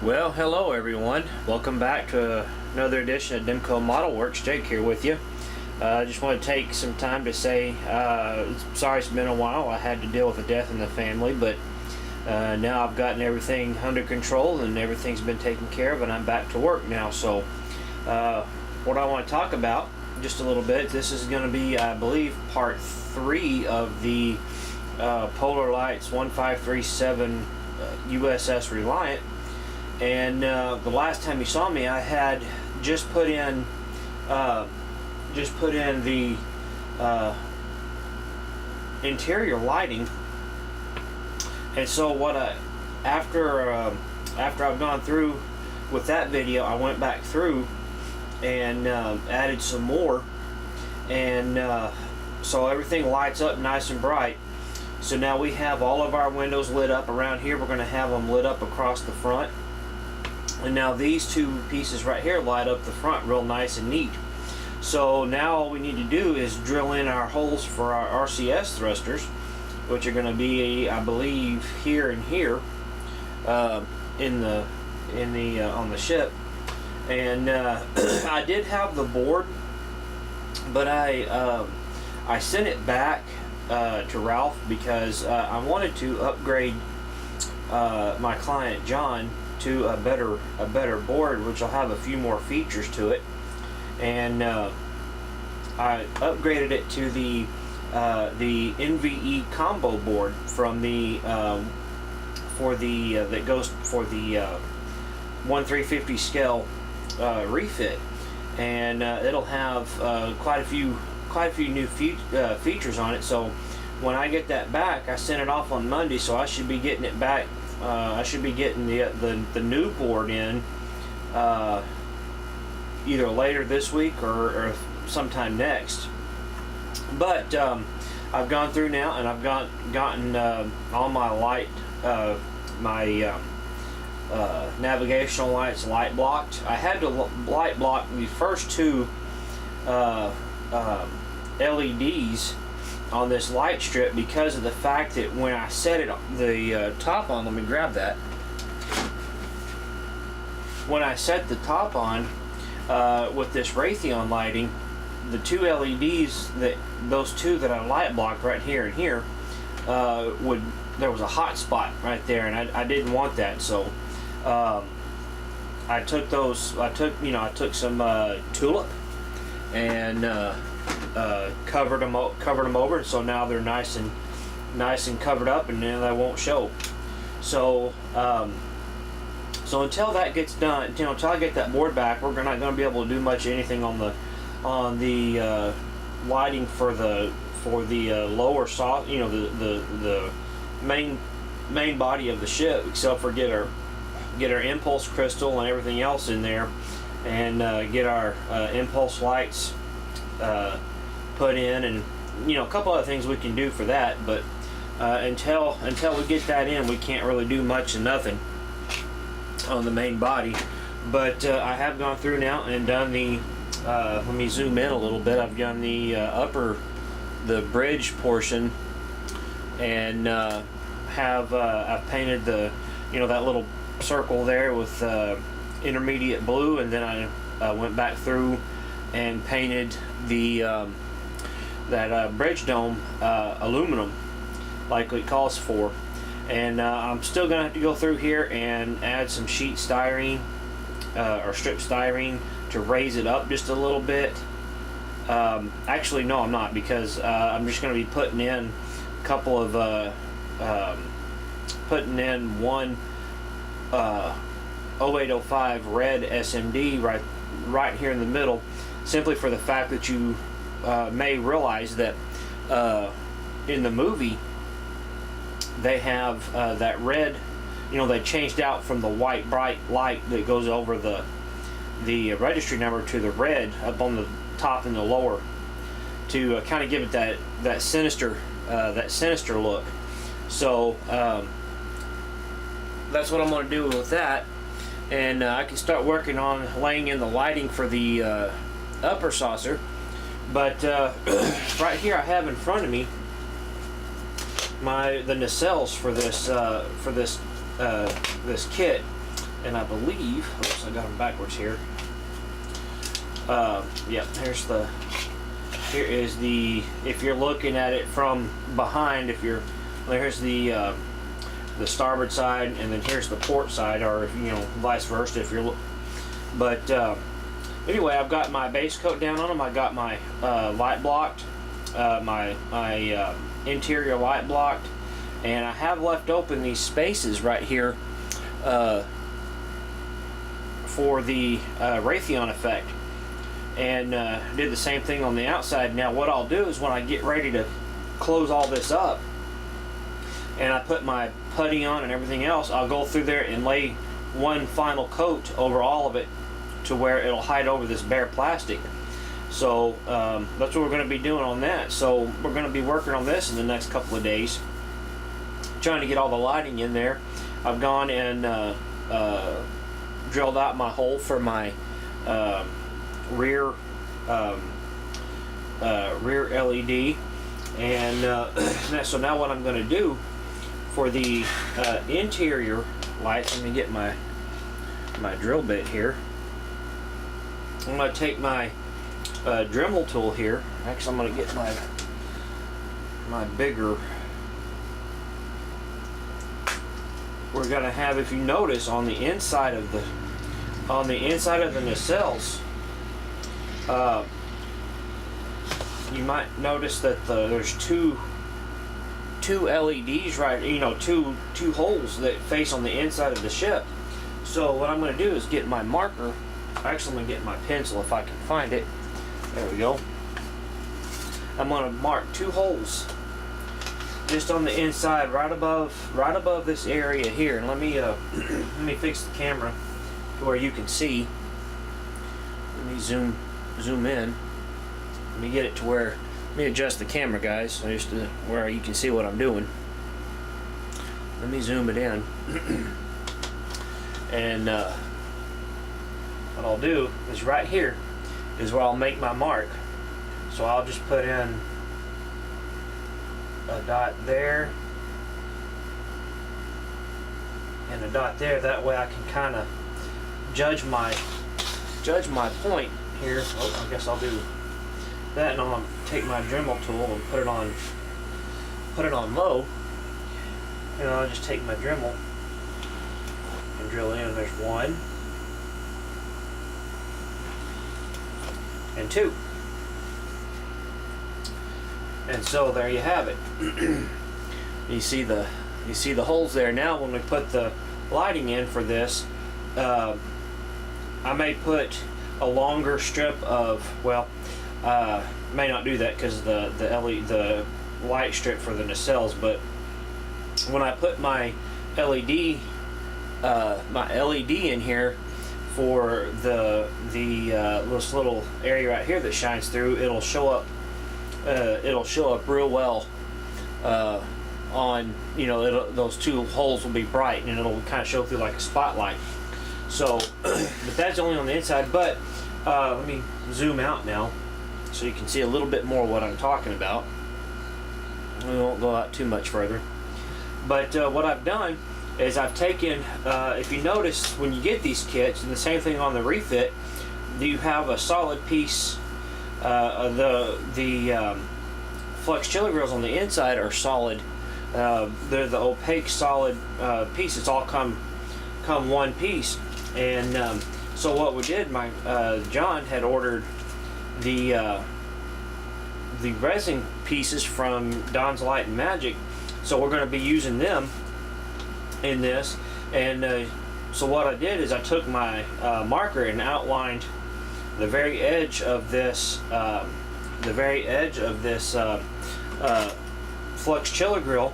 Well, hello everyone. Welcome back to another edition of Demko Modelworks. Jake here with you. I just want to take some time to say sorry it's been a while. I had to deal with a death in the family, but now I've gotten everything under control and everything's been taken care of and I'm back to work now. So what I want to talk about just a little bit, this is going to be, I believe, part 3 of the Polar Lights 1537 USS Reliant. And the last time you saw me, I had just put in the interior lighting. And so what after I've gone through with that video, I went back through and added some more, and so everything lights up nice and bright. So now we have all of our windows lit up around here. We're going to have them lit up across the front. And now these two pieces right here light up the front real nice and neat. So now all we need to do is drill in our holes for our RCS thrusters, which are going to be, I believe, here and here on the ship. And I did have the board, but I sent it back to Ralph because I wanted to upgrade my client John to a better board, which will have a few more features to it. And I upgraded it to the NVE combo board from the that goes for the 1/350 scale refit, and it'll have quite a few new features on it. So when I get that back, I sent it off on Monday, so I should be getting it back. I should be getting the new board in either later this week or sometime next. But I've gone through now and I've gotten all my light, navigational lights light blocked. I had to light block the first two LEDs on this light strip because of the fact that when I set it the top on, let me grab that. When I set the top on with this Raytheon lighting, the two LEDs, those two that I light blocked right here and here, there was a hot spot right there, and I didn't want that. So I took some tulip and covered them over, so now they're nice and covered up, and then they won't show. So so until that gets done, until I get that board back, we're not going to be able to do much anything on the lighting for the lower soft, the main body of the ship, except for get our impulse crystal and everything else in there, and get our impulse lights put in, and a couple other things we can do for that. But until we get that in, we can't really do much and nothing on the main body. But I have gone through now and done the let me zoom in a little bit. I've done the the bridge portion, and I've painted the that little circle there with intermediate blue, and then I went back through and painted the that bridge dome aluminum like it calls for. And I'm still gonna have to go through here and add some sheet styrene or strip styrene to raise it up just a little bit. Actually, no, I'm not, because I'm just gonna be putting in a couple of putting in one 0805 red SMD right here in the middle, simply for the fact that you may realize that in the movie they have that red, they changed out from the white bright light that goes over the registry number to the red up on the top and the lower, to kind of give it that sinister look. So that's what I'm going to do with that, and I can start working on laying in the lighting for the upper saucer. But right here I have in front of me the nacelles for this kit, and I believe, oops, I got them backwards here. Yeah, here is the, if you're looking at it from behind, here's the starboard side, and then here's the port side, or vice versa if you're but anyway, I've got my base coat down on them. I got my light blocked, my interior light blocked, and I have left open these spaces right here for the Raytheon effect, and did the same thing on the outside. Now what I'll do is when I get ready to close all this up and I put my putty on and everything else, I'll go through there and lay one final coat over all of it to where it'll hide over this bare plastic. So that's what we're going to be doing on that. So we're going to be working on this in the next couple of days, trying to get all the lighting in there. I've gone and drilled out my hole for my rear LED, and so now what I'm going to do for the interior lights, let me get my drill bit here. I'm going to take my Dremel tool here. Actually, I'm going to get my bigger. We're going to have, if you notice, on the inside of the nacelles, you might notice that there's two LEDs, right? Two holes that face on the inside of the ship. So what I'm going to do is get my marker. Actually, I'm going to get my pencil if I can find it. There we go. I'm going to mark two holes just on the inside, right above this area here. And let me fix the camera to where you can see. Let me zoom in. Let me get it to where. Let me adjust the camera, guys, so just to where you can see what I'm doing. Let me zoom it in. And what I'll do is right here is where I'll make my mark. So I'll just put in a dot there and a dot there. That way I can kind of judge my point here. Oh, I guess I'll do that, and I'm gonna take my Dremel tool and put it on low, and I'll just take my Dremel and drill in. There's one and two, and so there you have it. You see the holes there. Now when we put the lighting in for this, I may put a longer strip of, well, may not do that because the light strip for the nacelles, but when I put my LED in here for this little area right here that shines through, it'll show up real well on, those two holes will be bright and it'll kind of show through like a spotlight. So but that's only on the inside. But let me zoom out now so you can see a little bit more what I'm talking about. We won't go out too much further. But what I've done is I've taken, if you notice when you get these kits, and the same thing on the refit, you have a solid piece. The flux chiller grills on the inside are solid. They're the opaque solid piece. It's all come one piece. And so what we did, John had ordered the resin pieces from Don's Light and Magic, so we're going to be using them in this. And so what I did is I took my marker and outlined the very edge of this flux chiller grill,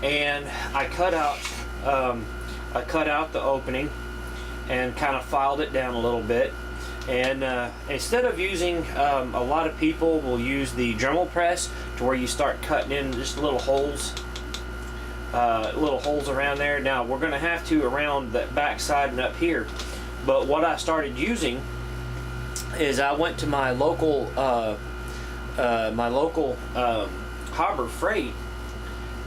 and I cut out the opening and kind of filed it down a little bit. And instead of using, a lot of people will use the Dremel press, to where you start cutting in just little holes around there. Now we're going to have to around the back side and up here. But what I started using is I went to my local Harbor Freight,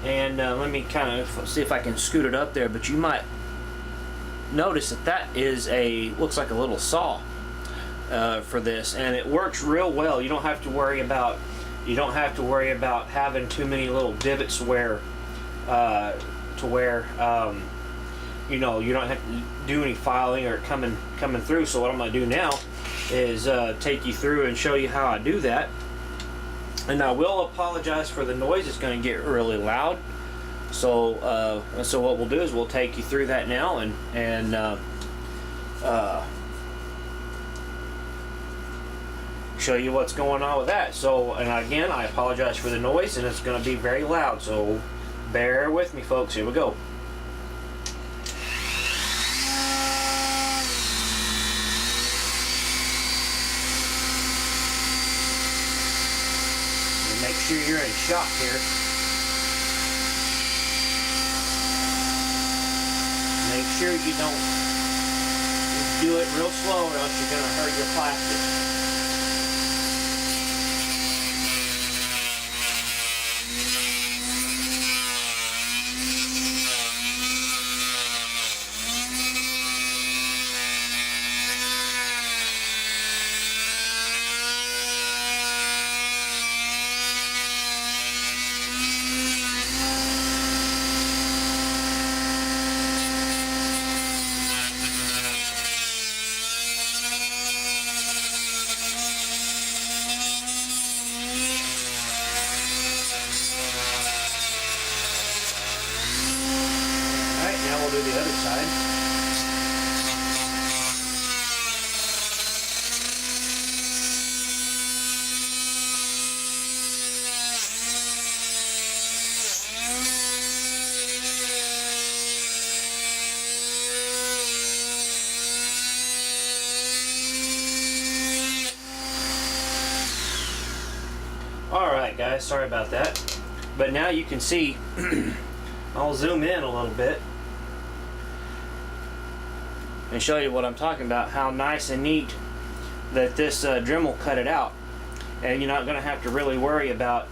and let me kind of see if I can scoot it up there. But you might notice that that is looks like a little saw for this, and it works real well. You don't have to worry about having too many little divots where you know, you don't have to do any filing or coming through. So what I'm going to do now is take you through and show you how I do that. And I will apologize for the noise. It's going to get really loud. So what we'll do is we'll take you through that now and show you what's going on with that. So, and again, I apologize for the noise, and it's going to be very loud. So bear with me, folks. Here we go. Make sure you're in shot here. Make sure you don't do it real slow, or else you're going to hurt your plastic. Now we'll do the other side. Alright guys, sorry about that. But now you can see, I'll zoom in a little bit and show you what I'm talking about, how nice and neat that this Dremel cut it out. And you're not going to have to really worry about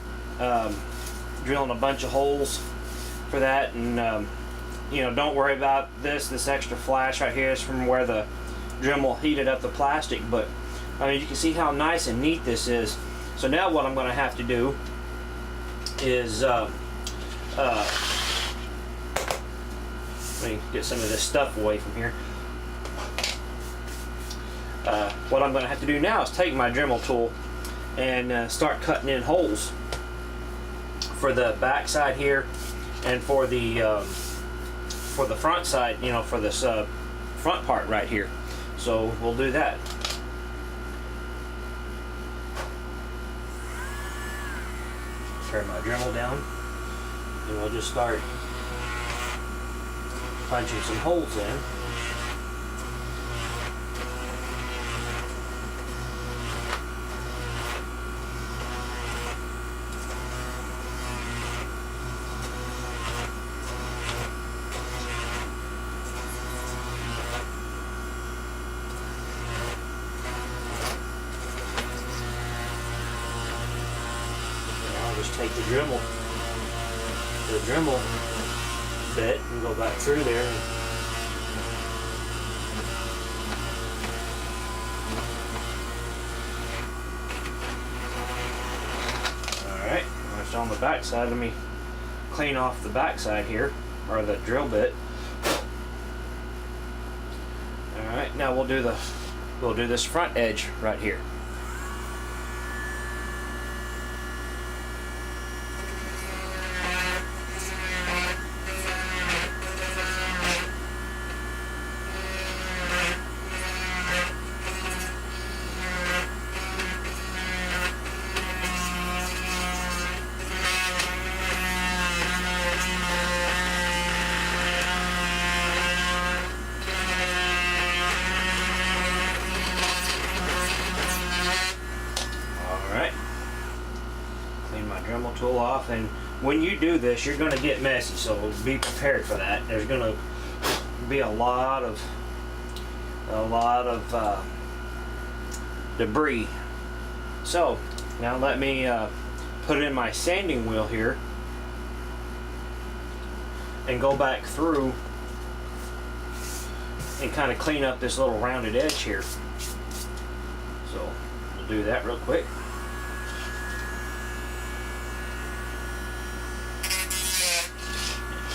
drilling a bunch of holes for that. And you know, don't worry about this extra flash right here is from where the Dremel heated up the plastic. But I mean, you can see how nice and neat this is. So now what I'm going to have to do is let me get some of this stuff away from here. What I'm going to have to do now is take my Dremel tool and start cutting in holes for the back side here, and for the front side, you know, for this front part right here. So we'll do that. Turn my Dremel down, and we'll just start punching some holes in. Just take the Dremel bit and go back through there. Alright, it's on the back side. Let me clean off the back side here, or the drill bit. Alright, now we'll do this front edge right here. Dremel tool off, and when you do this, you're going to get messy, so be prepared for that. There's going to be a lot of debris. So now let me put it in my sanding wheel here and go back through and kind of clean up this little rounded edge here. So we'll do that real quick.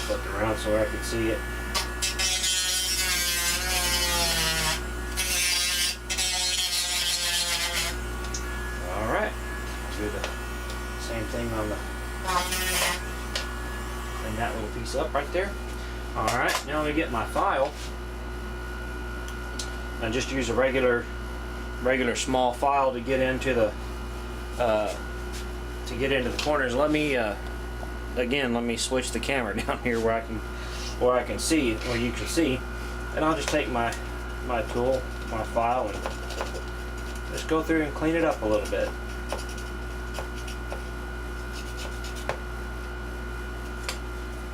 Flip it around so I can see it. Alright, do the same thing on the, clean that little piece up right there. Alright, now let me get my file. I just use a regular small file to get into the corners. Let me again, let me switch the camera down here where I can see, where you can see, and I'll just take my tool, my file, and just go through and clean it up a little bit.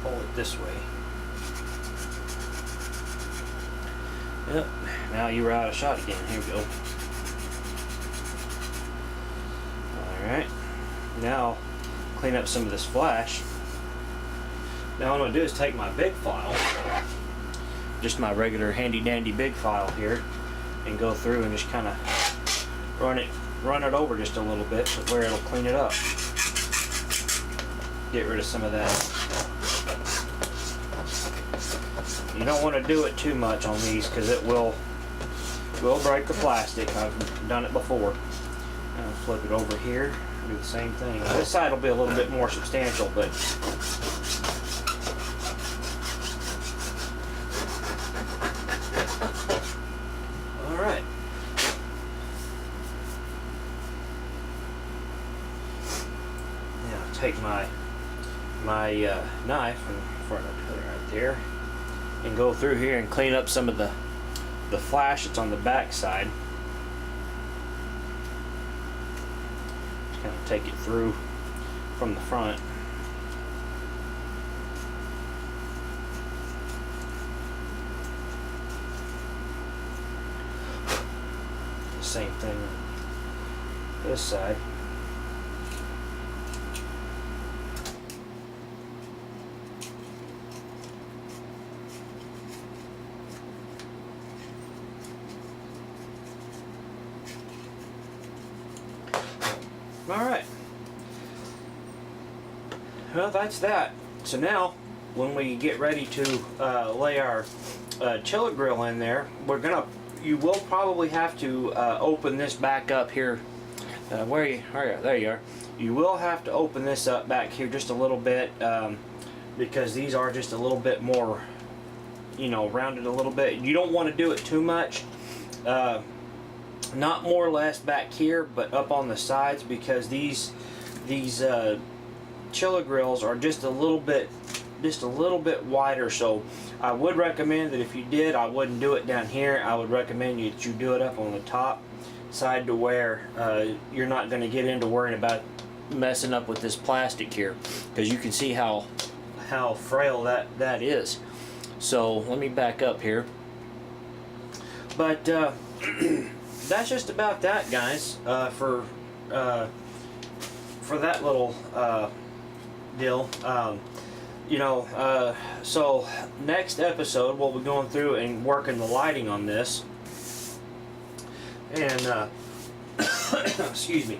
Pull it this way. Yep, now you were out of shot again. Here we go. Alright, now clean up some of this flash. Now what I'm going to do is take my big file, just my regular handy dandy big file here, and go through and just kind of run it over just a little bit to where it'll clean it up. Get rid of some of that. You don't want to do it too much on these because it will break the plastic. I've done it before. I'll flip it over here, do the same thing. This side will be a little bit more substantial, but alright. Now take my knife in front of it right there, and go through here and clean up some of the flash that's on the back side. Just kind of take it through from the front. The same thing on this side. Alright, well that's that. So now when we get ready to lay our chiller grill in there, you will probably have to open this back up here. There you are. You will have to open this up back here just a little bit because these are just a little bit more, rounded a little bit. You don't want to do it too much. Not more or less back here, but up on the sides, because these chiller grills are just a little bit wider. So I would recommend that if you did, I wouldn't do it down here. I would recommend that you do it up on the top side to where you're not going to get into worrying about messing up with this plastic here, because you can see how frail that is. So let me back up here. But that's just about that, guys, for that little deal. So next episode we'll be going through and working the lighting on this, and excuse me,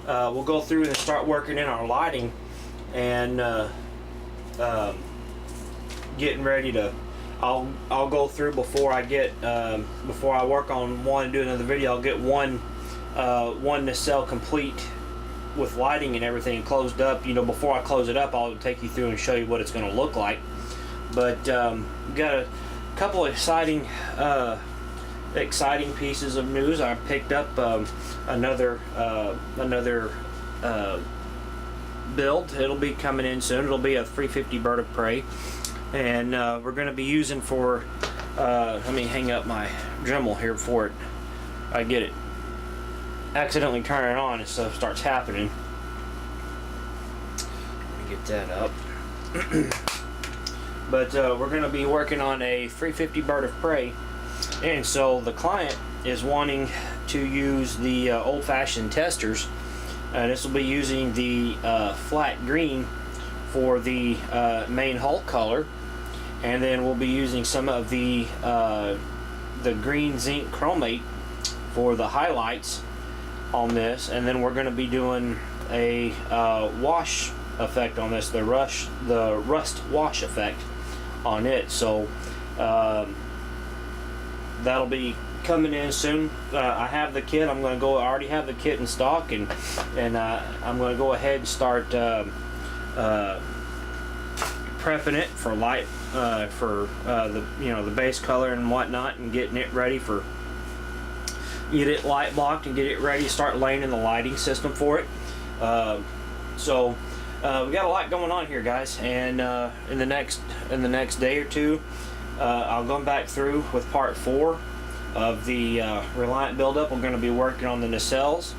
we'll go through and start working in our lighting, and getting ready to. I'll go through before I work on one and do another video. I'll get one nacelle complete with lighting and everything closed up. Before I close it up, I'll take you through and show you what it's going to look like. But we've got a couple of exciting pieces of news. I picked up another build. It'll be coming in soon. It'll be a 350 bird of prey. And we're going to be using for, let me hang up my Dremel here before I get it accidentally turn it on and stuff starts happening. Let me get that up. But we're going to be working on a 350 bird of prey, and so the client is wanting to use the old-fashioned testers. This will be using the flat green for the main hull color, and then we'll be using some of the the green zinc chromate for the highlights on this, and then we're going to be doing a wash effect on this, the rust wash effect on it. So that'll be coming in soon. I have the kit. I already have the kit in stock, and I'm going to go ahead and start prepping it for light, for the base color and whatnot, and getting it ready for, get it light blocked and get it ready to start laying in the lighting system for it. So we got a lot going on here, guys, and in the next day or two, I'll go back through with part 4 of the Reliant buildup. We're going to be working on the nacelles,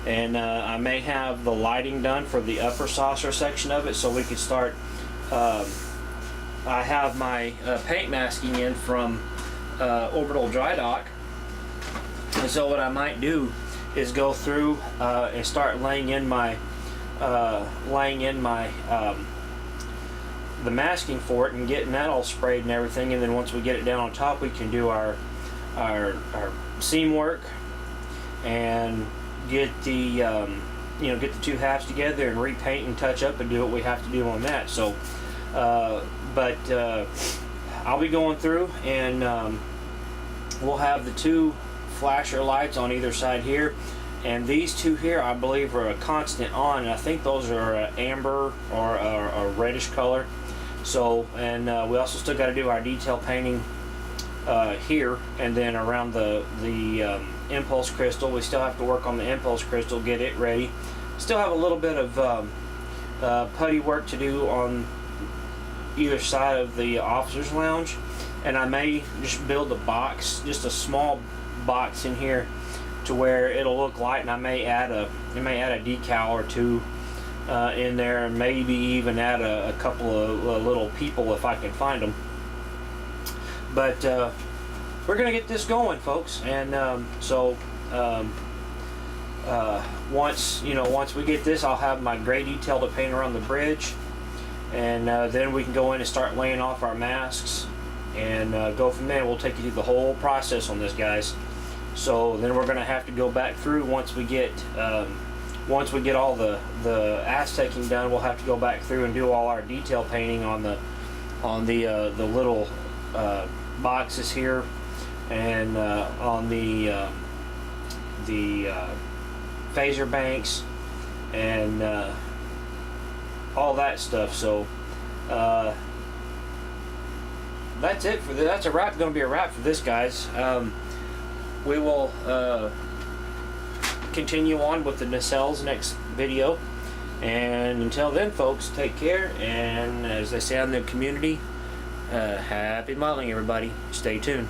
and I may have the lighting done for the upper saucer section of it, so we could start. I have my paint masking in from Orbital Dry Dock, and so what I might do is go through and start laying in my the masking for it and getting that all sprayed and everything, and then once we get it down on top, we can do our seam work and get the get the two halves together and repaint and touch up and do what we have to do on that. So but I'll be going through, and we'll have the 2 flasher lights on either side here, and these 2 here I believe are a constant on, and I think those are amber or a reddish color. So, and we also still got to do our detail painting here, and then around the impulse crystal. We still have to work on the impulse crystal, get it ready. Still have a little bit of putty work to do on either side of the officer's lounge, and I may just build a box, just a small box in here, to where it'll look light, and I may add a decal or 2 in there, and maybe even add a couple of little people if I can find them. But we're gonna get this going, folks, and once we get this, I'll have my gray detail to paint around the bridge, and then we can go in and start laying off our masks and go from there. We'll take you through the whole process on this, guys. So then we're gonna have to go back through once we get all the Aztecing done. We'll have to go back through and do all our detail painting on the little boxes here, and on the phaser banks and all that stuff. So that's it for that's a wrap. Going to be a wrap for this, guys. We will continue on with the nacelles next video, and until then, folks, take care, and as they say in the community, happy modeling, everybody. Stay tuned.